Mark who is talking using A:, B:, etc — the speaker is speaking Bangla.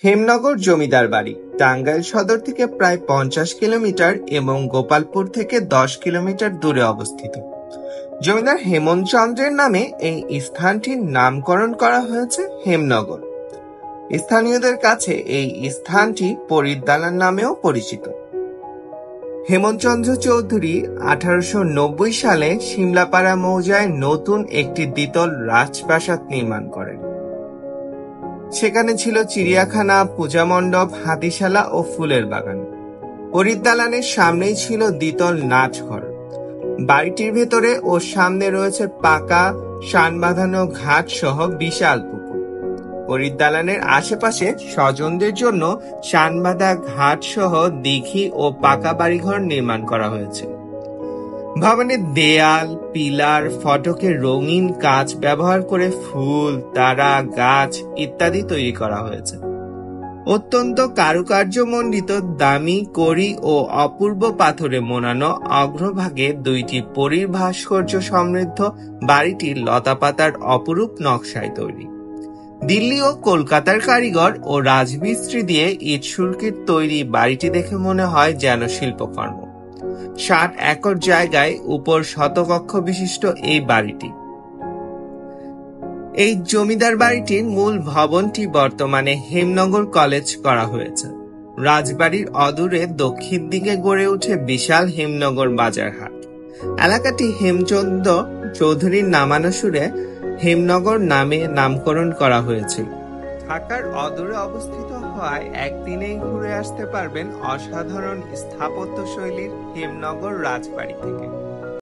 A: হেমনগর জমিদার বাড়ি টাঙ্গাইল সদর থেকে প্রায় 50 কিলোমিটার এবং গোপালপুর থেকে 10 কিলোমিটার দূরে অবস্থিত। জমিদার হেমচন্দ্রের নামে এই স্থানটির নামকরণ করা হয়েছে হেমনগর। স্থানীয়দের কাছে এই স্থানটি পরিদালান নামেও পরিচিত। হেমচন্দ্র চৌধুরী 1890 সালে শিমলাপাড়া মৌজায় নতুন একটি দ্বিতল রাজপ্রাসাদ নির্মাণ করেন। সেখানে ছিল চিড়িয়াখানা, পূজা মণ্ডপ, হাতিশালা ও ফুলের বাগান। পরিদালানের সামনেই ছিল দ্বিতল নাচঘর। বাড়িটির ভেতরে ও সামনে রয়েছে পাকা শান বাঁধানো ঘাট সহ বিশাল পুকুর। পরিদালানের আশেপাশে স্বজনদের জন্য শানবাঁধা ঘাট সহ দিঘি ও পাকা বাড়িঘর নির্মাণ করা হয়েছে। ভবনের দেয়াল, পিলার, ফটকে রঙিন কাচ ব্যবহার করে ফুল, তারা, গাছ ইত্যাদি তৈরি করা হয়েছে। অত্যন্ত কারুকার্যমণ্ডিত দামি কড়ি ও অপূর্ব পাথরে মোড়ানো অগ্রভাগে দুইটি পরীর ভাস্কর্য সমৃদ্ধ বাড়িটি লতাপাতার অপরূপ নকশায় তৈরি। দিল্লি ও কলকাতার কারিগর ও রাজমিস্ত্রি দিয়ে ইট সুরকির তৈরি বাড়িটি দেখে মনে হয় যেন শিল্পকর্ম। 60 একর জায়গায় উপর শতকক্ষ বিশিষ্ট এই বাড়িটি। এই জমিদার বাড়িটির মূল ভবনটি বর্তমানে হেমনগর কলেজ করা হয়েছে। রাজবাড়ির অদূরে দক্ষিণ দিকে গড়ে ওঠে বিশাল হেমনগর বাজার হাট। এলাকাটি হেমচন্দ্র চৌধুরীর নামানুসারে হেমনগর নামে নামকরণ করা হয়েছিল। ঢাকার অদূরে অবস্থিত হওয়ায় একদিনেই ঘুরে আসতে পারবেন অসাধারণ স্থাপত্য শৈলীর হেমনগর রাজবাড়ি থেকে।